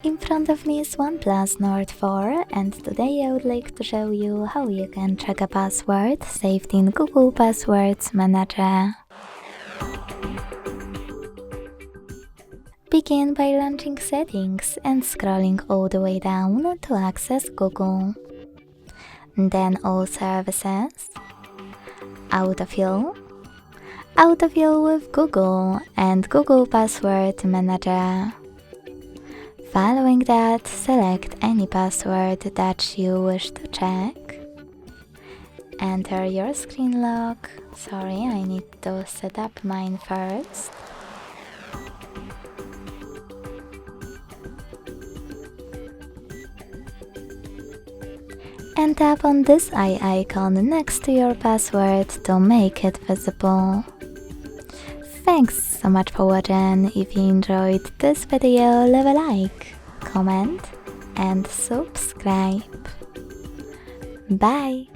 In front of me is OnePlus Nord 4 and today I would like to show you how you can check a password saved in Google Passwords Manager. Begin by launching Settings and scrolling all the way down to access Google. Then All Services, Autofill, Autofill with Google and Google Password Manager. Following that, select any password that you wish to check. Enter your screen lock. Sorry, I need to set up mine first. And tap on this eye icon next to your password to make it visible. Thanks so much for watching. If you enjoyed this video, leave a like, comment and subscribe. Bye!